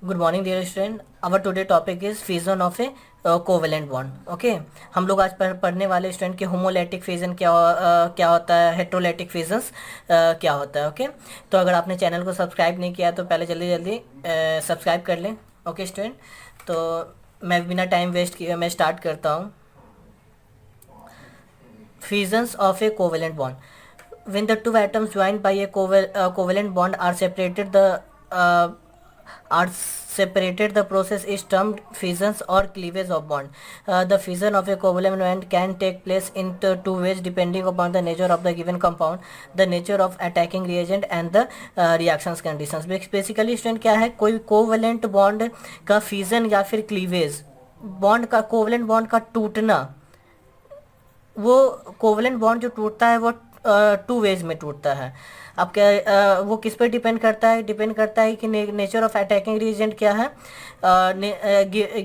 Good morning dear student. Our today topic is fission of a covalent bond. Okay, हम लोग आज पढ़ने वाले स्टूडेंट के होमोलैटिक फिजन क्या होता है, हेट्रोलैटिक फिजन्स क्या होता है। ओके, तो अगर आपने चैनल को सब्सक्राइब नहीं किया तो पहले जल्दी जल्दी सब्सक्राइब कर लें। ओके स्टूडेंट, तो मैं बिना टाइम वेस्ट किए मैं स्टार्ट करता हूँ। Fissions of a covalent bond. When the two atoms joined by a covalent bond uh, are separated, the process is termed fissions or cleavage of bond. The fission of a covalent bond can take place in two ways depending upon the nature of the given compound, the nature of attacking reagent and the reactions conditions. Basically student क्या है, कोई covalent bond का fission या फिर cleavage, bond का covalent bond का टूटना, वो कोवलेंट बॉन्ड जो टूटता है वो टू वेज में टूटता है। अब क्या वो किस पर डिपेंड करता है? डिपेंड करता है कि नेचर ऑफ अटैकिंग रिएजेंट क्या है,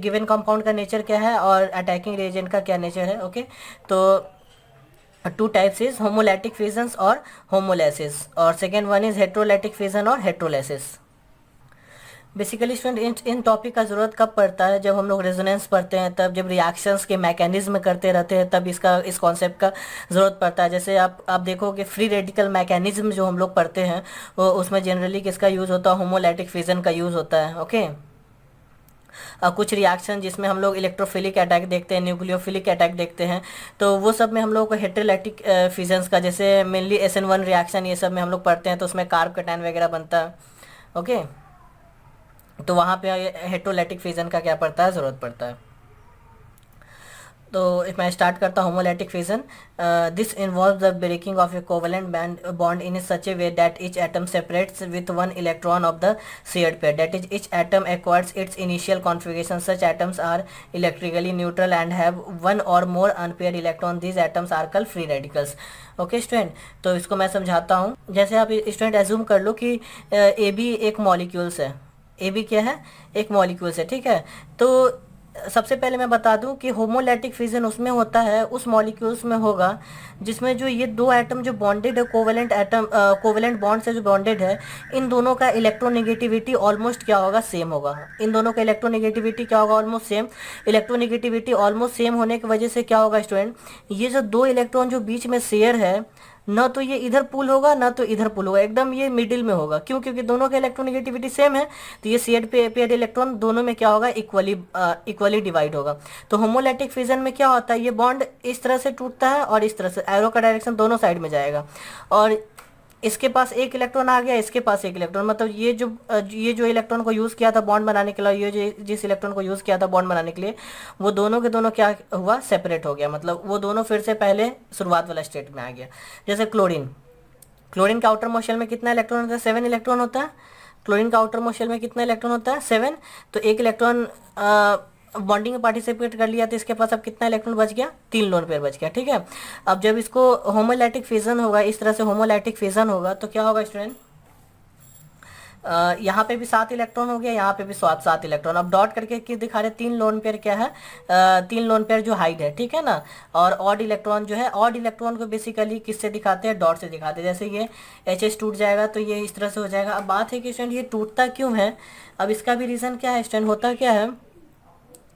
गिवन कंपाउंड का नेचर क्या है और अटैकिंग रिएजेंट का क्या नेचर है। ओके, तो टू टाइप्स इज होमोलैटिक फिजन्स और होमोलेसिस, और सेकेंड वन इज हेट्रोलैटिक फिजन और हेट्रोलेसिस। बेसिकली स्टूडेंट इन टॉपिक का ज़रूरत कब पड़ता है? जब हम लोग रेजोनेंस पढ़ते हैं, तब जब रिएक्शंस के मैकेनिज्म करते रहते हैं तब इस कॉन्सेप्ट का ज़रूरत पड़ता है। जैसे आप देखोगे फ्री रेडिकल मैकेनिज्म जो हम लोग पढ़ते हैं वो उसमें जनरली किसका यूज़ होता है? होमोलैटिक फिजन का यूज़ होता है। ओके, कुछ रिएक्शन जिसमें हम लोग इलेक्ट्रोफिलिक अटैक देखते हैं, न्यूक्लियोफिलिक अटैक देखते हैं, तो वो सब में हम लोग को हेट्रोलैटिक फिजन्स का, जैसे मेनली SN1 रिएक्शन, ये सब में हम लोग पढ़ते हैं तो उसमें कार्ब कटायन वगैरह बनता है। ओके, तो वहाँ पे हेट्रोलैटिक फिजन का क्या पड़ता है? ज़रूरत पड़ता है। तो मैं स्टार्ट करता हूँ homolytic fission. This involve the breaking of a covalent bond in such a way that each atom separates with one electron of the shared pair, that is each atom acquires its initial configuration. Such atoms are electrically neutral and have one or more unpaired electron. These atoms are called free radicals. Okay student, तो इसको मैं समझाता हूँ। जैसे आप student assume कर लो कि A B एक मॉलिक्यूल्स है। ए बी क्या है? एक मॉलिक्यूल्स है, ठीक है। तो सबसे पहले मैं बता दूं कि होमोलैटिक फिजन उसमें होता है, उस मॉलिक्यूल्स में होगा जिसमें जो ये दो एटम जो बॉन्डेड है, कोवेलेंट बॉन्ड से जो बॉन्डेड है, इन दोनों का इलेक्ट्रोनेगेटिविटी ऑलमोस्ट क्या होगा? सेम होगा। इन दोनों का इलेक्ट्रोनेगेटिविटी क्या होगा? Almost same. Electronegativity almost same होने की वजह से क्या होगा स्टूडेंट, ये जो दो इलेक्ट्रॉन जो बीच में शेयर है, ना तो ये इधर पुल होगा ना तो इधर पुल होगा, एकदम ये मिडिल में होगा। क्यों? क्योंकि दोनों का इलेक्ट्रोनेगेटिविटी सेम है, तो ये शेयर्ड पेयर्ड इलेक्ट्रॉन दोनों में क्या होगा? इक्वली डिवाइड होगा। तो होमोलैटिक फिजन में क्या होता है, ये बॉन्ड इस तरह से टूटता है और इस तरह से, एरो का डायरेक्शन दोनों साइड में जाएगा, और इसके पास एक इलेक्ट्रॉन आ गया, इसके पास एक इलेक्ट्रॉन, मतलब ये जो इलेक्ट्रॉन को यूज़ किया था बॉन्ड बनाने के लिए, ये जो जिस इलेक्ट्रॉन को यूज़ किया था बॉन्ड बनाने के लिए, वो दोनों के दोनों क्या हुआ? सेपरेट हो गया। मतलब वो दोनों फिर से पहले शुरुआत वाला स्टेट में आ गया। जैसे क्लोरीन, क्लोरीन का आउटर मोस्ट शेल में कितना इलेक्ट्रॉन होता है? 7 इलेक्ट्रॉन होता है। क्लोरीन का आउटर मोस्ट शेल में कितना इलेक्ट्रॉन होता है? 7। तो एक इलेक्ट्रॉन बॉन्डिंग में पार्टिसिपेट कर लिया तो इसके पास अब कितना इलेक्ट्रॉन बच गया? 3 लोन पेयर बच गया, ठीक है। अब जब इसको होमोलैटिक फिजन होगा, इस तरह से होमोलैटिक फिजन होगा, तो क्या होगा स्टूडेंट, यहाँ पे भी 7 इलेक्ट्रॉन हो गया, यहाँ पे भी 7 इलेक्ट्रॉन। अब डॉट करके किस दिखा रहे? 3 लोन पेयर क्या है? 3 लोन पेयर जो हाइड है, ठीक है ना। और ऑड इलेक्ट्रॉन जो है, ऑड इलेक्ट्रॉन को बेसिकली किससे दिखाते हैं? डॉट से दिखाते हैं। जैसे ये एच टूट जाएगा तो ये इस तरह से हो जाएगा। अब बात है कि स्टूडेंट ये टूटता क्यों है? अब इसका भी रीज़न क्या है स्टूडेंट? होता क्या है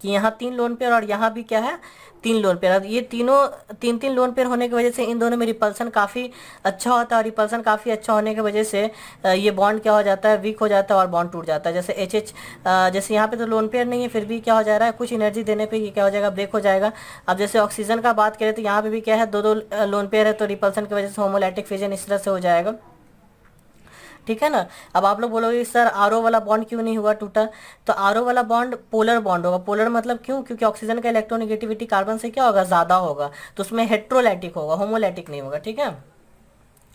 कि यहाँ 3 लोन पेयर और यहाँ भी क्या है? 3 लोन पेयर। अब ये तीनों 3 लोन पेयर होने की वजह से इन दोनों में रिपल्सन काफ़ी अच्छा होता है, और रिपल्सन काफ़ी अच्छा होने की वजह से ये बॉन्ड क्या हो जाता है? वीक हो जाता है और बॉन्ड टूट जाता है। जैसे एच जैसे यहाँ पे तो लोन पेयर नहीं है, फिर भी क्या हो जा रहा है? कुछ एनर्जी देने पे ये क्या हो जाएगा? ब्रेक हो जाएगा। अब जैसे ऑक्सीजन का बात करें तो यहाँ पे भी क्या है? दो लोन पेयर है, तो रिपल्सन की वजह से होमोलैटिक फिजन इस तरह से हो जाएगा, ठीक है ना। अब आप लोग बोलोगे सर आरओ वाला बॉन्ड क्यों नहीं हुआ, टूटा? तो आरओ वाला बॉन्ड पोलर बॉन्ड होगा। पोलर मतलब क्यों? क्योंकि ऑक्सीजन का इलेक्ट्रोनेगेटिविटी कार्बन से क्या होगा? ज़्यादा होगा, तो उसमें हेट्रोलैटिक होगा, होमोलैटिक नहीं होगा, ठीक है।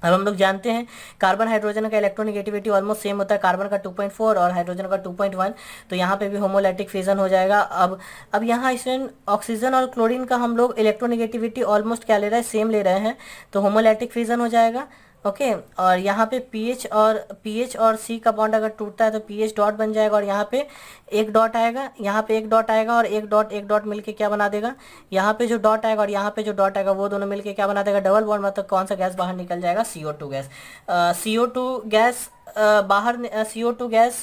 अब हम लोग जानते हैं कार्बन हाइड्रोजन का इलेक्ट्रोनेगेटिविटी ऑलमोस्ट सेम होता है, कार्बन का 2.4 और हाइड्रोजन का 2.1, तो यहाँ पे भी होमोलैटिक फिजन हो जाएगा। अब यहाँ स्टूडेंट ऑक्सीजन और क्लोरीन का हम लोग इलेक्ट्रोनेगेटिविटी ऑलमोस्ट क्या ले रहे हैं? सेम ले रहे हैं, तो होमोलैटिक फिजन हो जाएगा। ओके। और यहाँ पे पीएच और सी का बॉन्ड अगर टूटता है तो पीएच डॉट बन जाएगा, और यहाँ पे एक डॉट आएगा, यहाँ पे एक डॉट आएगा, और एक डॉट मिलके क्या बना देगा, यहाँ पे जो डॉट आएगा और यहाँ पे जो डॉट आएगा वो दोनों मिलके क्या बना देगा, डबल बॉन्ड। मतलब कौन सा गैस बाहर निकल जाएगा, CO2 गैस। CO2 गैस बाहर CO2 गैस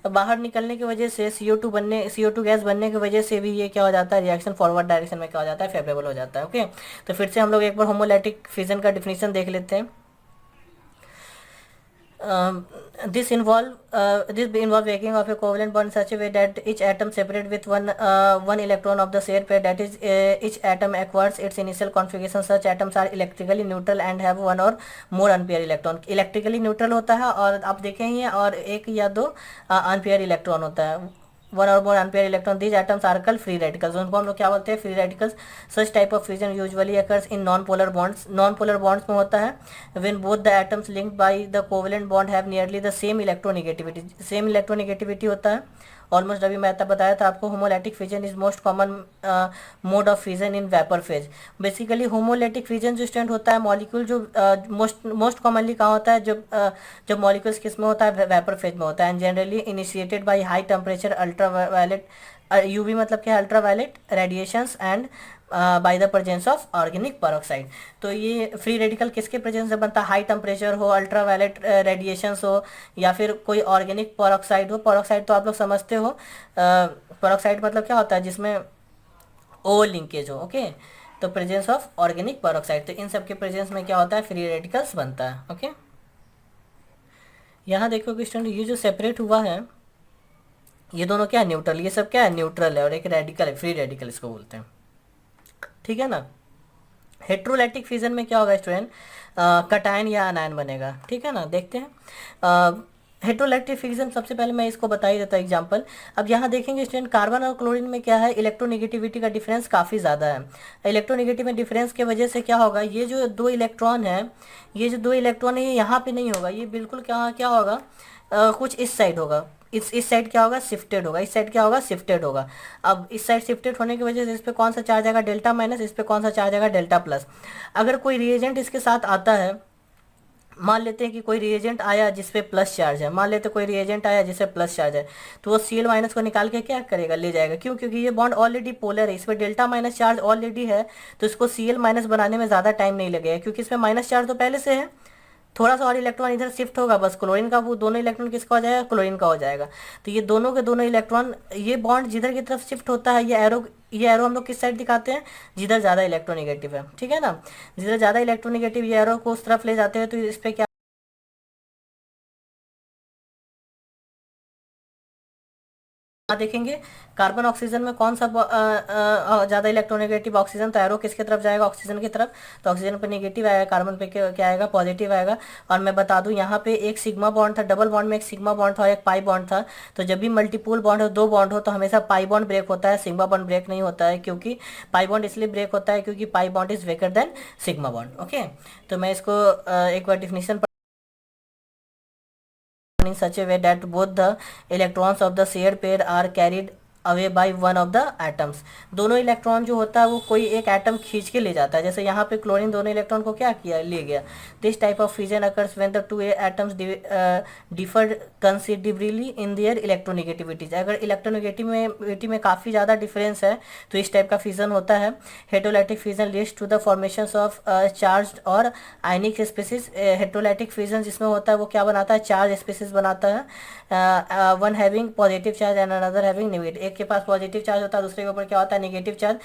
बाहर निकलने की वजह से CO2 गैस बनने की वजह से भी ये क्या हो जाता है, रिएक्शन फॉरवर्ड डायरेक्शन में क्या हो जाता है, फेवरेबल हो जाता है। ओके, तो फिर से हम लोग एक बार होमोलैटिक फिजन का डिफिनीशन देख लेते हैं। This involve breaking of a covalent bond in such a way that each atom separate with one electron of the shared pair. That is, each atom acquires its initial configuration. Such atoms are electrically neutral and have one or more unpaired electron. Electrically neutral होता है और आप देखें ही है, और एक या दो unpaired electron होता है, one or more unpair electron. These atoms are called free radicals. उनको हम लोग क्या बोलते हैं, free radicals. Such type of fusion usually occurs in non polar bonds. Non polar bonds में होता है when both the atoms linked by the covalent bond have nearly the same electronegativity. Same electronegativity होता है almost. अभी मैं बताया था आपको, homolytic fission is most common mode of fission in vapour phase. Basically होमोलैटिक fission जो स्टैंड होता है, मॉलिक्यूल जो मोस्ट कॉमनली कहाँ होता है, जब मॉलिक्यूल्स किस में होता है, वेपर फेज में होता है। And generally initiated by high temperature ultraviolet, UV मतलब क्या है, ultraviolet radiations, and by the presence of organic peroxide. तो ये फ्री रेडिकल किसके प्रेजेंस से बनता है, हाई टेम्परेचर हो, अल्ट्रावायलेट रेडिएशंस हो, या फिर कोई ऑर्गेनिक पेरोक्साइड हो। पेरोक्साइड तो आप लोग समझते हो, पेरोक्साइड मतलब क्या होता है, जिसमें ओ लिंकेज हो। ओके, तो प्रेजेंस ऑफ ऑर्गेनिक पेरोक्साइड, तो इन सब के प्रेजेंस में क्या होता है, फ्री रेडिकल्स बनता है। ओके, यहाँ देखो कि स्टूडेंट ये जो सेपरेट हुआ है, ये दोनों क्या है, न्यूट्रल। ये सब क्या है, न्यूट्रल है, और एक रेडिकल है, फ्री रेडिकल इसको बोलते हैं। ठीक है ना। हेट्रोलैटिक फिजन में क्या होगा स्टूडेंट, कटायन या अनायन बनेगा। ठीक है ना, देखते हैं हेट्रोलैटिक फिजन। सबसे पहले मैं इसको बता ही देता हूँ एग्जांपल। अब यहाँ देखेंगे स्टूडेंट, कार्बन और क्लोरीन में क्या है, इलेक्ट्रोनेगेटिविटी का डिफरेंस काफ़ी ज़्यादा है। इलेक्ट्रोनेगेटिव डिफरेंस की वजह से क्या होगा, ये जो दो इलेक्ट्रॉन है, ये यहाँ पे नहीं होगा, ये बिल्कुल क्या होगा, कुछ इस साइड होगा। इस साइड क्या होगा, शिफ्टेड होगा। इस साइड क्या होगा, शिफ्टेड होगा। अब इस साइड शिफ्टेड होने की वजह से इस पे कौन सा चार्ज आएगा, डेल्टा माइनस, इस पे कौन सा चार्ज आएगा, डेल्टा प्लस। अगर कोई रिएजेंट इसके साथ आता है, मान लेते हैं कि कोई रिएजेंट आया जिसपे प्लस चार्ज है, मान लेते हैं कोई रिएजेंट आया जिसपे प्लस चार्ज है, तो वो Cl माइनस को निकाल के क्या करेगा, ले जाएगा। क्यों, क्योंकि ये बॉन्ड ऑलरेडी पोलर है, इस पर डेल्टा माइनस चार्ज ऑलरेडी है, तो इसको Cl माइनस बनाने में ज़्यादा टाइम नहीं लगेगा, क्योंकि इसमें माइनस चार्ज तो पहले से है। थोड़ा सा और इलेक्ट्रॉन इधर शिफ्ट होगा, बस क्लोरीन का, वो दोनों इलेक्ट्रॉन किसका हो जाएगा, क्लोरीन का हो जाएगा। तो ये दोनों के दोनों इलेक्ट्रॉन, ये बॉन्ड जिधर की तरफ शिफ्ट होता है, ये एरो हम लोग किस साइड दिखाते हैं, जिधर ज़्यादा इलेक्ट्रोनेगेटिव है। ठीक है ना, जिधर ज़्यादा इलेक्ट्रोनेगेटिव ये एरो को उस तरफ ले जाते हैं, तो इस पर क्या देखेंगे, कार्बन ऑक्सीजन में कौन सा ज़्यादा इलेक्ट्रोनेगेटिव, ऑक्सीजन। तो एरो किसके तरफ जाएगा, ऑक्सीजन की तरफ। तो ऑक्सीजन पे नेगेटिव आएगा, कार्बन पे क्या आएगा, पॉजिटिव आएगा। और मैं बता दूं, यहाँ पे एक सिग्मा बॉन्ड था, डबल बॉन्ड में एक सिग्मा बॉन्ड था और एक पाई बॉन्ड था। तो जब भी मल्टीपुल बॉन्ड हो, दो बॉन्ड हो, तो हमेशा पाई बॉन्ड ब्रेक होता है, सिग्मा बॉन्ड ब्रेक नहीं होता है। क्योंकि पाई बॉन्ड इसलिए ब्रेक होता है क्योंकि pi bond is waker then sigma bond. Okay, तो मैं इसको एक बार definition in such a way that both the electrons of the shared pair are carried away by one of the atoms. दोनों electron जो होता है वो कोई एक एटम खींच के ले जाता है। जैसे यहाँ पे क्लोरीन दोनों इलेक्ट्रॉन को क्या किया, ले गया। This type of fission occurs when the two atoms differ considerably in their electronegativities. अगर इलेक्ट्रोनेगेटिविटी में काफ़ी ज़्यादा डिफरेंस है तो इस टाइप का फ्यूजन होता है। Heterolytic fission leads to the formation of charge और आयनिक स्पीसीज। हेट्रोलाइटिक फ्यूजन जिसमें होता है वो क्या बनाता है, चार्ज स्पीसीज बनाता है। One having positive charge and another having negative. एक के पास पॉजिटिव चार्ज होता है, दूसरे के ऊपर क्या होता है, negative charge.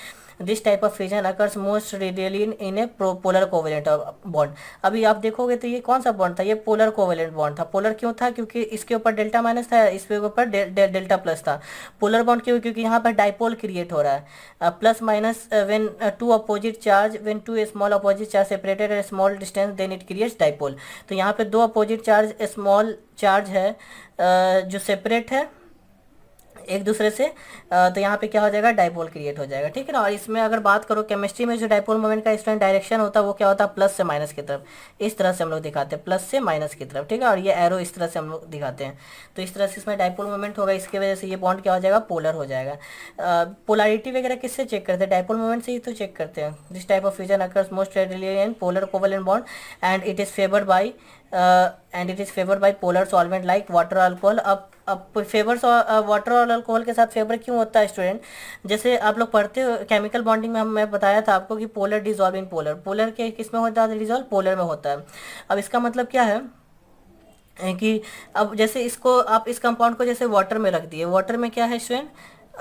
This type of fission occurs most readily in A polar covalent bond. अभी आप देखोगे तो ये कौन सा बॉन्ड था, ये पोलर कोवेलेंट बॉन्ड था। पोलर क्यों था, क्योंकि इसके ऊपर डेल्टा माइनस था, इसके ऊपर डेल्टा प्लस था। पोलर बॉन्ड क्यों, क्योंकि यहाँ पर डाइपोल क्रिएट हो रहा है। Plus minus when two opposite charge, when two small opposite charge separated at small distance then it creates dipole. तो यहाँ पे दो अपोजिट चार्ज स्मॉल चार्ज है जो सेपरेट है एक दूसरे से तो यहाँ पे क्या हो जाएगा, डाइपोल क्रिएट हो जाएगा, ठीक है ना। और इसमें अगर बात करो केमिस्ट्री में जो डाइपोल मोमेंट का स्टूडेंट डायरेक्शन होता है वो क्या होता है, प्लस से माइनस की तरफ, इस तरह से हम लोग दिखाते हैं, प्लस से माइनस की तरफ, ठीक है। और ये एरो इस तरह से हम लोग दिखाते हैं, तो इस तरह से इसमें डाइपोल मोमेंट होगा, इसकी वजह से ये बॉन्ड क्या हो जाएगा, पोलर हो जाएगा। पोलैरिटी वगैरह किससे चेक करते हैं, डाइपोल मोमेंट से ही तो चेक करते हैं। This type of fission occurs most readily in polar covalent bond and it is favoured by polar solvent like water alcohol. अब फेवर वाटर और अल्कोहल के साथ फेवर क्यों होता है स्टूडेंट, जैसे आप लोग पढ़ते हो केमिकल बॉन्डिंग में, मैं बताया था आपको कि polar dissolve in polar, polar के किस में होता है डिजॉल्व, पोलर में होता है। अब इसका मतलब क्या है कि अब जैसे इसको आप इस कंपाउंड को जैसे वाटर में रख दिए, वाटर में क्या है स्टूडेंट,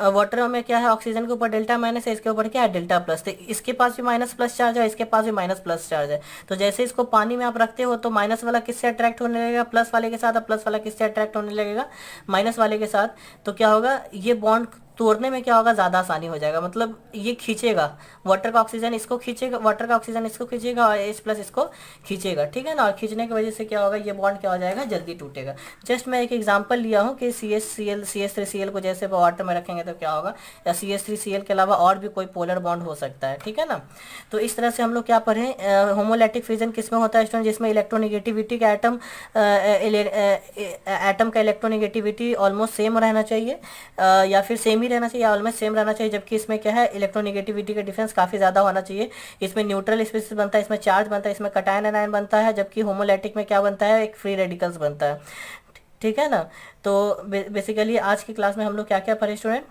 वाटर में क्या है, ऑक्सीजन के ऊपर डेल्टा माइनस है, इसके ऊपर क्या है, डेल्टा प्लस। तो इसके पास भी माइनस प्लस चार्ज है, इसके पास भी माइनस प्लस चार्ज है। तो जैसे इसको पानी में आप रखते हो तो माइनस वाला किससे अट्रैक्ट होने लगेगा, प्लस वाले के साथ। अब प्लस वाला किससे अट्रैक्ट होने लगेगा, माइनस वाले के साथ। तो क्या होगा, ये बॉन्ड तोड़ने में क्या होगा, ज़्यादा आसानी हो जाएगा, मतलब ये खींचेगा, वाटर का ऑक्सीजन इसको खींचेगा, वाटर का ऑक्सीजन इसको खींचेगा और H प्लस इसको खींचेगा, ठीक है ना। और खींचने की वजह से क्या होगा, ये बॉन्ड क्या हो जाएगा, जल्दी टूटेगा। जस्ट मैं एक एग्जांपल लिया हूँ कि CH3Cl को जैसे वाटर में रखेंगे तो क्या होगा, या CH3Cl के अलावा और भी कोई पोलर बॉन्ड हो सकता है, ठीक है ना। तो इस तरह से हम लोग क्या पढ़े, होमोलैटिक फ्यूजन किसमें होता है स्टूडेंट, जिसमें इलेक्ट्रोनिगेटिविटी का एटम का इलेक्ट्रोनिगेटिविटी ऑलमोस्ट सेम रहना चाहिए, या फिर सेम ही रहना चाहिए, ऑलमोस्ट सेम रहना चाहिए। जबकि इसमें क्या है, इलेक्ट्रोनिगेटिविटी का डिफरेंस काफ़ी ज़्यादा होना चाहिए। इसमें न्यूट्रल स्पीसीज बनता है, इसमें चार्ज बनता है, इसमें कटायन एनायन बनता है, जबकि होमोलैटिक में क्या बनता है, एक फ्री रेडिकल्स बनता है, ठीक है ना। तो बेसिकली आज की क्लास में हम लोग क्या क्या पढ़े स्टूडेंट,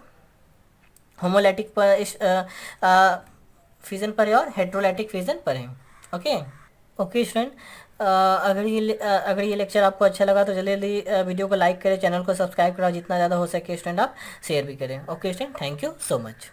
होमोलैटिक पर फ्यूजन पढ़े और हेट्रोलैटिक फ्यूजन पढ़े। ओके ओके स्टूडेंट, अगर ये लेक्चर आपको अच्छा लगा तो जल्दी जल्दी वीडियो को लाइक करें, चैनल को सब्सक्राइब करें, जितना ज़्यादा हो सके स्टूडेंट आप शेयर भी करें। Okay student, thank you so much.